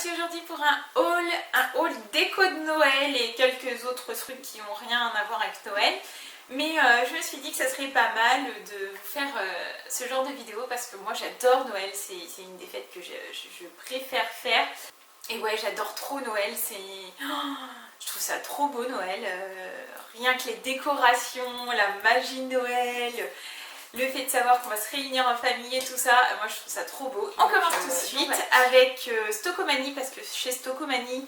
voici aujourd'hui pour un haul déco de Noël et quelques autres trucs qui n'ont rien à voir avec Noël. Mais je me suis dit que ça serait pas mal de vous faire ce genre de vidéo parce que moi j'adore Noël, c'est une des fêtes que je préfère faire. Et ouais, j'adore trop Noël, je trouve ça trop beau Noël, rien que les décorations, la magie de Noël, le fait de savoir qu'on va se réunir en famille et tout ça, moi je trouve ça trop beau. On commence tout de suite avec Stockomanie parce que chez Stockomanie,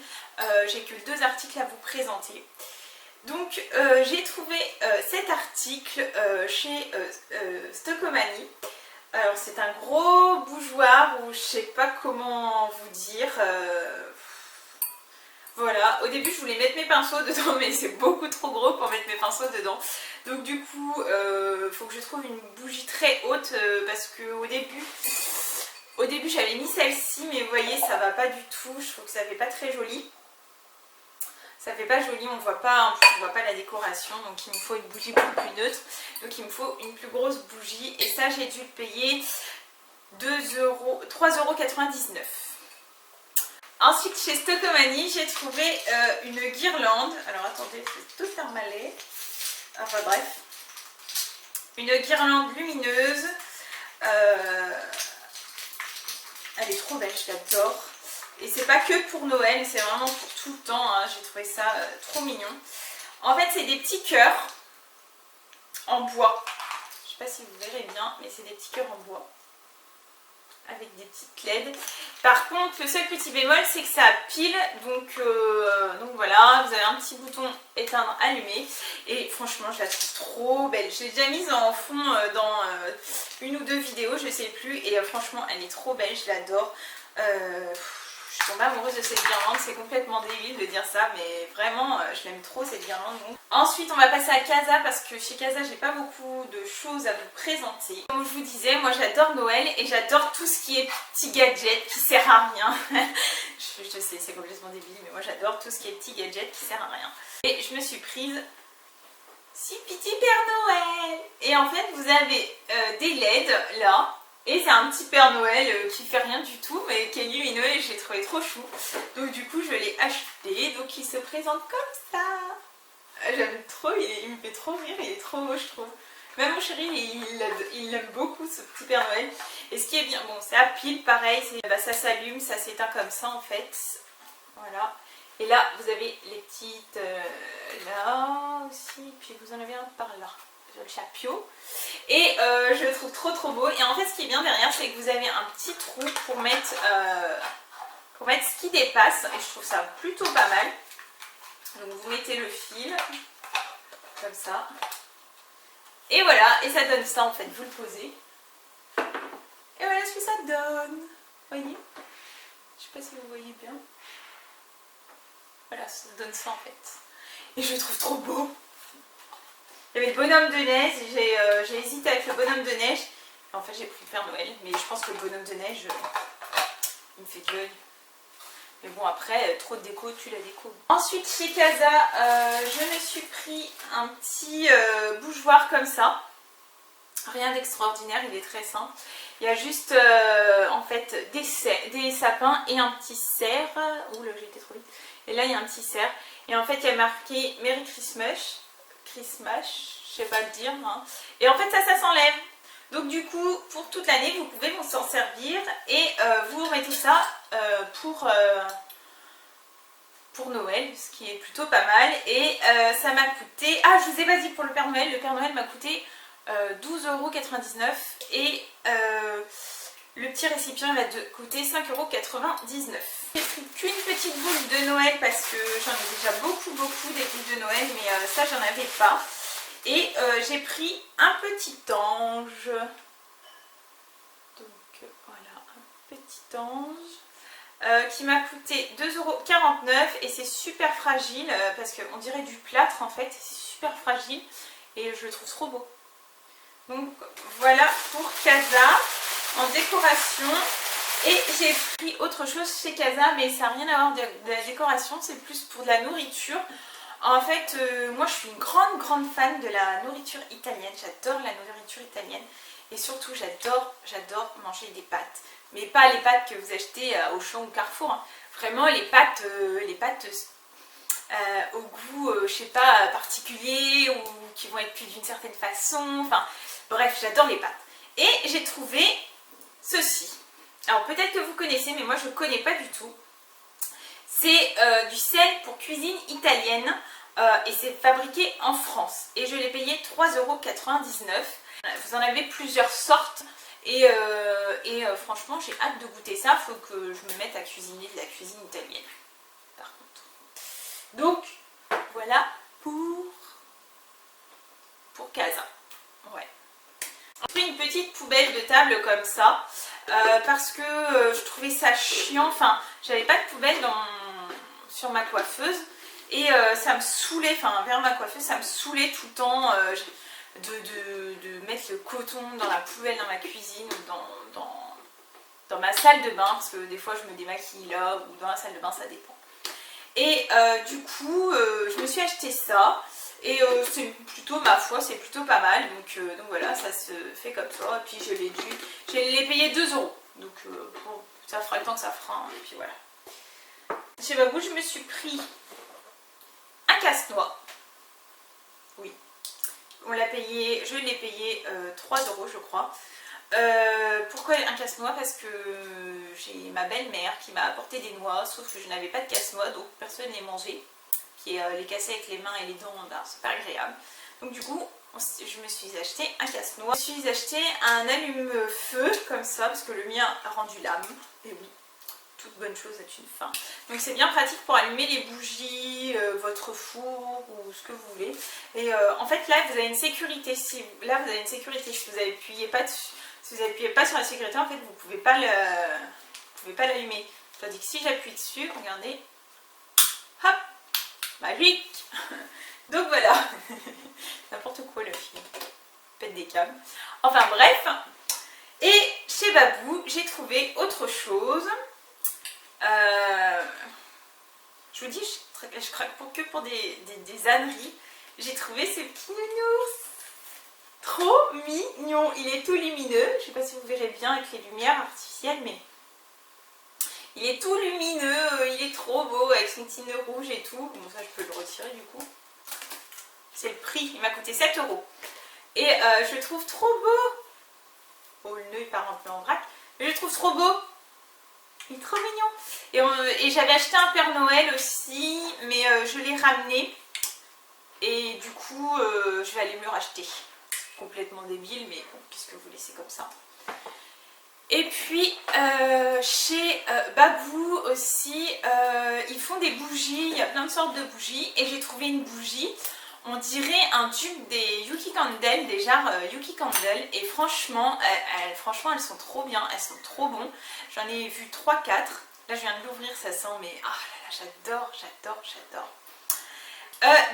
j'ai que 2 articles à vous présenter. Donc j'ai trouvé cet article chez Stockomanie. Alors c'est un gros bougeoir ou je sais pas comment vous dire. Voilà, au début je voulais mettre mes pinceaux dedans mais c'est beaucoup trop gros pour mettre mes pinceaux dedans. Donc du coup faut que je trouve une bougie très haute parce que au début j'avais mis celle-ci mais vous voyez ça va pas du tout, je trouve que ça fait pas très joli. Ça fait pas joli, on voit pas, en plus on voit pas la décoration, donc il me faut une bougie beaucoup plus neutre. Donc il me faut une plus grosse bougie et ça j'ai dû le payer 3,99 €. Ensuite chez Stockomanie j'ai trouvé une guirlande, alors attendez, je vais tout faire malais. Enfin bref, une guirlande lumineuse, elle est trop belle, je l'adore. Et c'est pas que pour Noël, c'est vraiment pour tout le temps, hein. J'ai trouvé ça trop mignon. En fait c'est des petits cœurs en bois, je sais pas si vous verrez bien, mais c'est des petits cœurs en bois avec des petites LED. Par contre le seul petit bémol c'est que ça pile, donc voilà, vous avez un petit bouton éteindre allumé et franchement je la trouve trop belle. Je l'ai déjà mise en fond dans une ou 2 vidéos, je sais plus, et franchement elle est trop belle, je l'adore. Je suis tombée amoureuse de cette guirlande, c'est complètement débile de dire ça, mais vraiment je l'aime trop cette guirlande. Donc. Ensuite on va passer à Casa parce que chez Casa j'ai pas beaucoup de choses à vous présenter. Comme je vous disais, moi j'adore Noël et j'adore tout ce qui est petit gadget qui sert à rien. je sais c'est complètement débile mais moi j'adore tout ce qui est petit gadget qui sert à rien. Et je me suis prise 6 petits Père Noël. Et en fait vous avez des LED là. Et c'est un petit Père Noël qui fait rien du tout mais qui est lumineux et je l'ai trouvé trop chou. Donc du coup je l'ai acheté, donc il se présente comme ça. J'aime trop, il me fait trop rire, il est trop beau je trouve. Même mon chéri il aime beaucoup ce petit Père Noël. Et ce qui est bien, bon c'est à pile pareil, ça s'allume, ça s'éteint comme ça en fait. Voilà. Et là vous avez les petites là aussi, puis vous en avez un par là. Le chapio et je le trouve trop beau. Et en fait ce qui est bien derrière c'est que vous avez un petit trou pour mettre ce qui dépasse et je trouve ça plutôt pas mal. Donc vous mettez le fil comme ça et voilà, et ça donne ça en fait, vous le posez et voilà ce que ça donne, voyez, je sais pas si vous voyez bien, voilà ça donne ça en fait et je le trouve trop beau. Il y avait le bonhomme de neige, j'ai hésité avec le bonhomme de neige. En fait j'ai pris le Père Noël, mais je pense que le bonhomme de neige, il me fait de l'œil. Mais bon après, trop de déco, tu la déco. Ensuite chez Casa, je me suis pris un petit bougeoir comme ça. Rien d'extraordinaire, il est très simple. Il y a juste en fait des sapins et un petit cerf. Ouh là j'ai été trop vite. Et là il y a un petit cerf. Et en fait il y a marqué Merry Christmas. Je sais pas le dire, hein. Et en fait ça s'enlève. Donc du coup pour toute l'année vous pouvez vous s'en servir et vous mettez ça pour Noël, ce qui est plutôt pas mal. Et ça m'a coûté, ah je vous ai pas dit pour le Père Noël m'a coûté 12,99 € et le petit récipient il va coûter 5,99 €. J'ai pris qu'une petite boule de Noël parce que j'en ai déjà beaucoup des boules de Noël, mais ça j'en avais pas. Et j'ai pris un petit ange. Donc voilà, un petit ange qui m'a coûté 2,49 € et c'est super fragile parce qu'on dirait du plâtre en fait, c'est super fragile et je le trouve trop beau. Donc voilà pour Casa en décoration. Et j'ai pris autre chose chez Casa, mais ça n'a rien à voir de la décoration, c'est plus pour de la nourriture. En fait, moi je suis une grande fan de la nourriture italienne, j'adore la nourriture italienne. Et surtout, j'adore manger des pâtes. Mais pas les pâtes que vous achetez à Auchan ou Carrefour. Hein. Vraiment les pâtes au goût, je sais pas, particulier ou qui vont être cuites d'une certaine façon. Enfin, bref, j'adore les pâtes. Et j'ai trouvé ceci. Alors peut-être que vous connaissez, mais moi je ne connais pas du tout. C'est du sel pour cuisine italienne et c'est fabriqué en France. Et je l'ai payé 3,99 €. Vous en avez plusieurs sortes et franchement j'ai hâte de goûter ça. Il faut que je me mette à cuisiner de la cuisine italienne par contre. Donc voilà pour Casa. Ouais. On fait une petite poubelle de table comme ça parce que je trouvais ça chiant. Enfin, j'avais pas de poubelle sur ma coiffeuse et ça me saoulait. Enfin, vers ma coiffeuse, ça me saoulait tout le temps de mettre le coton dans la poubelle dans ma cuisine ou dans ma salle de bain parce que des fois je me démaquille là ou dans la salle de bain, ça dépend. Et du coup, je me suis acheté ça. Et c'est plutôt, ma foi, c'est plutôt pas mal. Donc voilà, ça se fait comme ça. Et puis je l'ai payé 2 €. Donc bon, ça fera le temps que ça fera. Hein, et puis voilà. Chez Babou, je me suis pris un casse-noix. Oui. Je l'ai payé 3 € je crois. Pourquoi un casse-noix? Parce que j'ai ma belle-mère qui m'a apporté des noix, sauf que je n'avais pas de casse-noix, donc personne ne les mangeait. Puis les casser avec les mains et les dents, ben, c'est pas agréable. Donc du coup, je me suis acheté un casse-noix. Je me suis acheté un allume-feu comme ça, parce que le mien a rendu l'âme. Et oui, toute bonne chose a une fin. Donc c'est bien pratique pour allumer les bougies, votre four ou ce que vous voulez. Et en fait là, vous avez une sécurité. Là, vous avez une sécurité. Si vous n'appuyez pas dessus. Si vous n'appuyez pas sur la sécurité, en fait, vous ne pouvez pas l'allumer. Tandis que si j'appuie dessus, regardez, hop, magique. Donc voilà, n'importe quoi le film, pète des câbles. Enfin bref, et chez Babou, j'ai trouvé autre chose. Je vous dis, je craque que pour des âneries. J'ai trouvé ces petits nounours. Trop mignon, il est tout lumineux, je ne sais pas si vous verrez bien avec les lumières artificielles, mais il est tout lumineux, il est trop beau avec son petit nœud rouge et tout. Bon, ça je peux le retirer du coup. C'est le prix, il m'a coûté 7 €. Et je le trouve trop beau. Oh, le nœud il part un peu en vrac, mais je le trouve trop beau. Il est trop mignon. Et j'avais acheté un Père Noël aussi, mais je l'ai ramené. Et du coup, je vais aller me le racheter. Complètement débile, mais bon, qu'est-ce que vous voulez, c'est comme ça. Et puis chez Babou aussi, ils font des bougies, il y a plein de sortes de bougies et j'ai trouvé une bougie, on dirait un tube des Yuki Candle, des jarres Yuki Candle, et franchement, elles sont trop bien, elles sont trop bonnes. J'en ai vu 3-4, là je viens de l'ouvrir, ça sent, mais ah là là, j'adore.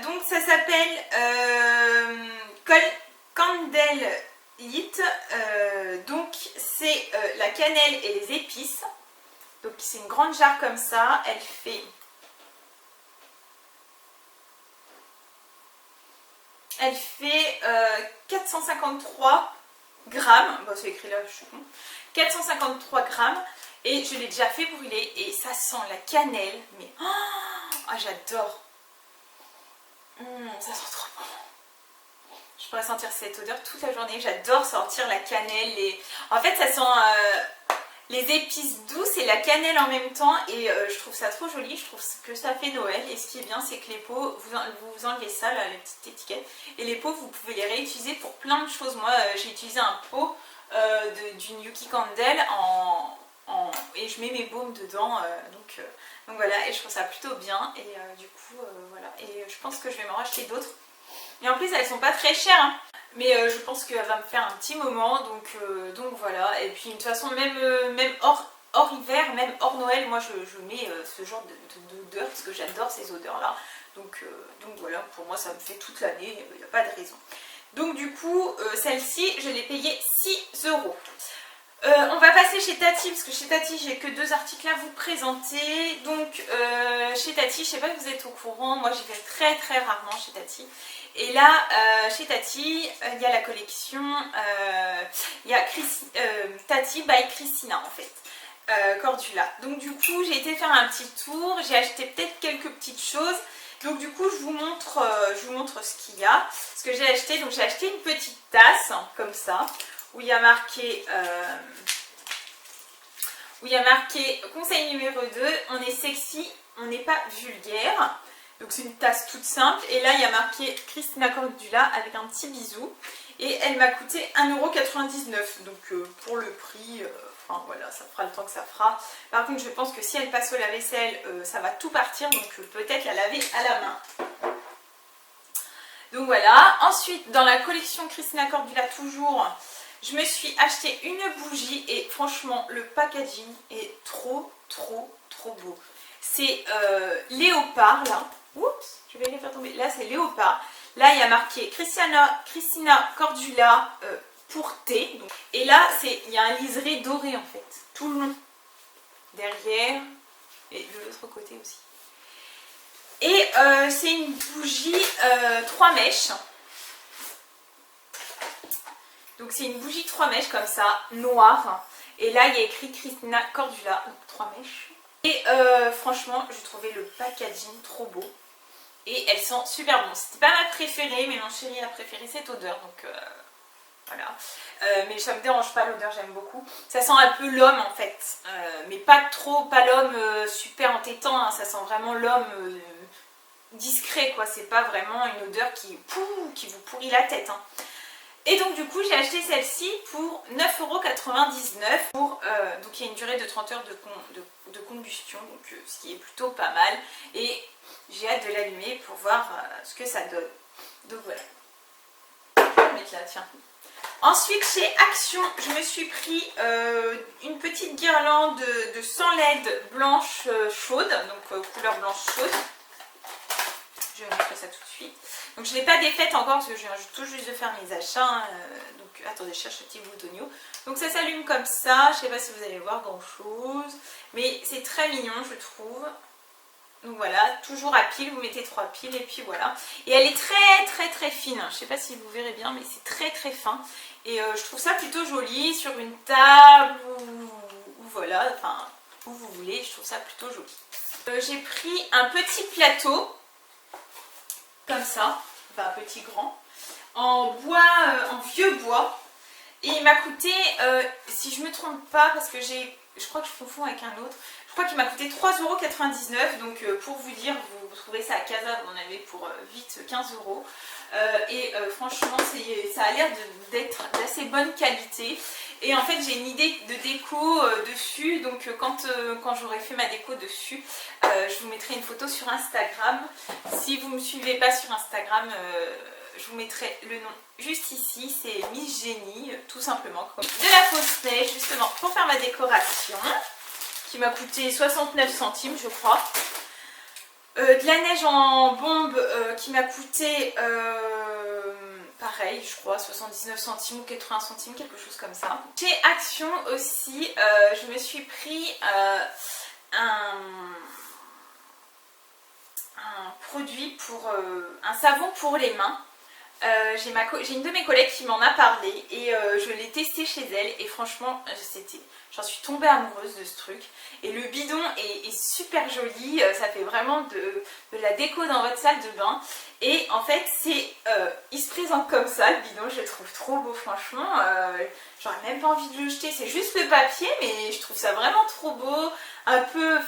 Donc ça s'appelle Candle Lit, donc c'est la cannelle et les épices. Donc c'est une grande jarre comme ça, elle fait 453 grammes, bon c'est écrit là, je suis con, 453 grammes et je l'ai déjà fait brûler et ça sent la cannelle, mais oh, j'adore, ça sent trop bon. Je pourrais sentir cette odeur toute la journée. J'adore sentir la cannelle. En fait, ça sent les épices douces et la cannelle en même temps. Et je trouve ça trop joli. Je trouve que ça fait Noël. Et ce qui est bien, c'est que les pots, vous enlevez ça, là, les petites étiquettes. Et les pots, vous pouvez les réutiliser pour plein de choses. Moi, j'ai utilisé un pot d'une Yuki Candle et je mets mes baumes dedans. Donc voilà. Et je trouve ça plutôt bien. Et du coup, voilà. Et je pense que je vais m'en racheter d'autres. Et en plus elles sont pas très chères hein. Mais je pense qu'elle va me faire un petit moment donc voilà. Et puis de toute façon même hors hiver, même hors Noël, moi je mets ce genre d'odeur parce que j'adore ces odeurs là. Donc voilà, pour moi ça me fait toute l'année, il n'y a pas de raison. Donc du coup celle-ci je l'ai payée 6 €. On va passer chez Tati parce que chez Tati j'ai que 2 articles à vous présenter. Donc chez Tati, je sais pas si vous êtes au courant, moi j'y vais très rarement chez Tati. Et là, chez Tati, il y a la collection, il y a Tati by Christina en fait. Cordula. Donc du coup j'ai été faire un petit tour, j'ai acheté peut-être quelques petites choses. Donc du coup je vous montre ce qu'il y a, ce que j'ai acheté. Donc j'ai acheté une petite tasse comme ça où il y a marqué conseil numéro 2, on est sexy, on n'est pas vulgaire. Donc c'est une tasse toute simple et là il y a marqué Christina Cordula avec un petit bisou et elle m'a coûté 1,99 €. Donc pour le prix, enfin voilà, ça fera le temps que ça fera. Par contre je pense que si elle passe au lave-vaisselle, ça va tout partir, donc peut-être la laver à la main. Donc voilà, ensuite dans la collection Christina Cordula toujours, je me suis acheté une bougie et franchement le packaging est trop beau. C'est léopard là. Oups, je vais les faire tomber. Là c'est léopard. Là il y a marqué Christina Cordula pour thé. Et là il y a un liseré doré en fait. Tout le long. Derrière et de l'autre côté aussi. Et c'est une bougie 3 mèches. Donc c'est une bougie 3 mèches comme ça, noire. Et là il y a écrit Christina Cordula, donc 3 mèches. Et franchement je trouvais le packaging trop beau. Et elle sent super bon. C'était pas ma préférée, mais mon chéri a préféré cette odeur. Donc voilà. Mais ça me dérange pas l'odeur, j'aime beaucoup. Ça sent un peu l'homme en fait. Mais pas l'homme super entêtant. Hein. Ça sent vraiment l'homme discret quoi. C'est pas vraiment une odeur qui vous pourrit la tête. Hein. Et donc du coup j'ai acheté celle-ci pour 9,99 €. Donc il y a une durée de 30 heures de combustion, donc ce qui est plutôt pas mal. Et j'ai hâte de l'allumer pour voir ce que ça donne. Donc voilà. Je vais le mettre là, tiens. Ensuite chez Action, je me suis pris une petite guirlande de 100 LED blanche chaude, donc couleur blanche chaude. Je vais montrer ça tout de suite. Donc je ne l'ai pas défaite encore parce que je viens tout juste de faire mes achats. Hein, donc attendez, je cherche le petit bout d'oignon. Donc ça s'allume comme ça. Je ne sais pas si vous allez voir grand chose. Mais c'est très mignon je trouve. Donc voilà, toujours à pile, vous mettez 3 piles et puis voilà. Et elle est très fine. Je ne sais pas si vous verrez bien mais c'est très fin. Et je trouve ça plutôt joli sur une table ou voilà, enfin où vous voulez. Je trouve ça plutôt joli. J'ai pris un petit plateau. Comme ça, enfin petit grand, en bois, en vieux bois. Et il m'a coûté, si je me trompe pas, parce que je crois que je confonds avec un autre, je crois qu'il m'a coûté 3,99 €. Donc pour vous dire, vous trouvez ça à Casa, vous en avez pour vite 15 €. Et franchement, ça a l'air d'être d'assez bonne qualité. Et en fait, j'ai une idée de déco dessus. Donc quand j'aurai fait ma déco dessus, je vous mettrai une photo sur Instagram. Si vous ne me suivez pas sur Instagram, je vous mettrai le nom juste ici. C'est Miss Jenny, tout simplement. De la fausse neige, justement, pour faire ma décoration, qui m'a coûté 69 centimes, je crois. De la neige en bombe qui m'a coûté pareil je crois 79 centimes ou 80 centimes, quelque chose comme ça. Chez Action aussi je me suis pris un produit pour un savon pour les mains. J'ai une de mes collègues qui m'en a parlé et je l'ai testé chez elle et franchement j'en suis tombée amoureuse de ce truc. Et le bidon est super joli, ça fait vraiment de la déco dans votre salle de bain. Et en fait il se présente comme ça le bidon, je le trouve trop beau franchement. J'aurais même pas envie de le jeter, c'est juste le papier mais je trouve ça vraiment trop beau, un peu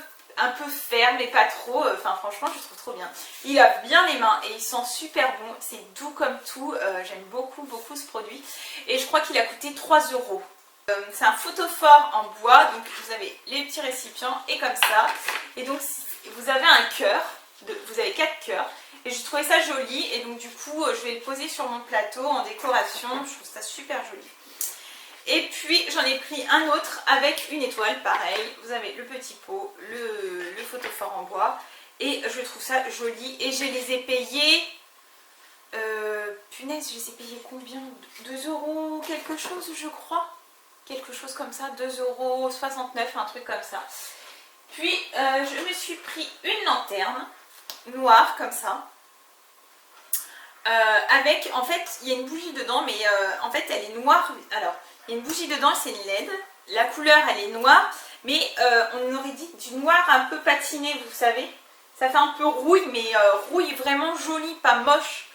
ferme mais pas trop, enfin franchement je trouve trop bien. Il a bien les mains et il sent super bon, c'est doux comme tout, j'aime beaucoup ce produit et je crois qu'il a coûté 3 €. C'est un photophore en bois, donc vous avez les petits récipients et comme ça, et donc vous avez un cœur, vous avez 4 cœurs et je trouvais ça joli et donc du coup je vais le poser sur mon plateau en décoration, je trouve ça super joli. Et puis j'en ai pris un autre avec une étoile, pareil, vous avez le petit pot, le photophore en bois et je trouve ça joli et je les ai payés, punaise je les ai payés combien, 2 € quelque chose je crois, quelque chose comme ça, 2,69 €, un truc comme ça. Puis je me suis pris une lanterne noire comme ça, avec, en fait, il y a une bougie dedans, mais en fait, elle est noire. Alors, il y a une bougie dedans, c'est une LED. La couleur, elle est noire, mais on aurait dit du noir un peu patiné, vous savez. Ça fait un peu rouille, mais rouille vraiment jolie, pas moche.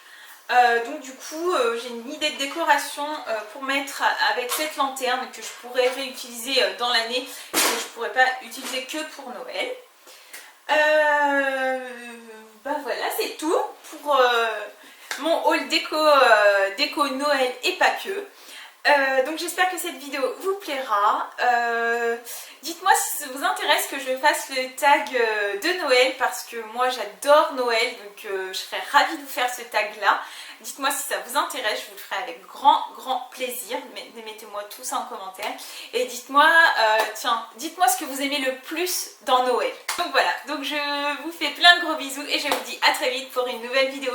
Donc du coup, j'ai une idée de décoration pour mettre avec cette lanterne que je pourrais réutiliser dans l'année et que je ne pourrais pas utiliser que pour Noël. Bah voilà, c'est tout pour mon haul déco Noël et pas que. Donc j'espère que cette vidéo vous plaira. Dites-moi si ça vous intéresse que je fasse le tag de Noël parce que moi j'adore Noël, donc je serais ravie de vous faire ce tag là. Dites-moi si ça vous intéresse, je vous le ferai avec grand plaisir. Mettez-moi tout ça en commentaire. Et dites-moi, dites-moi ce que vous aimez le plus dans Noël. Donc voilà, donc je vous fais plein de gros bisous et je vous dis à très vite pour une nouvelle vidéo.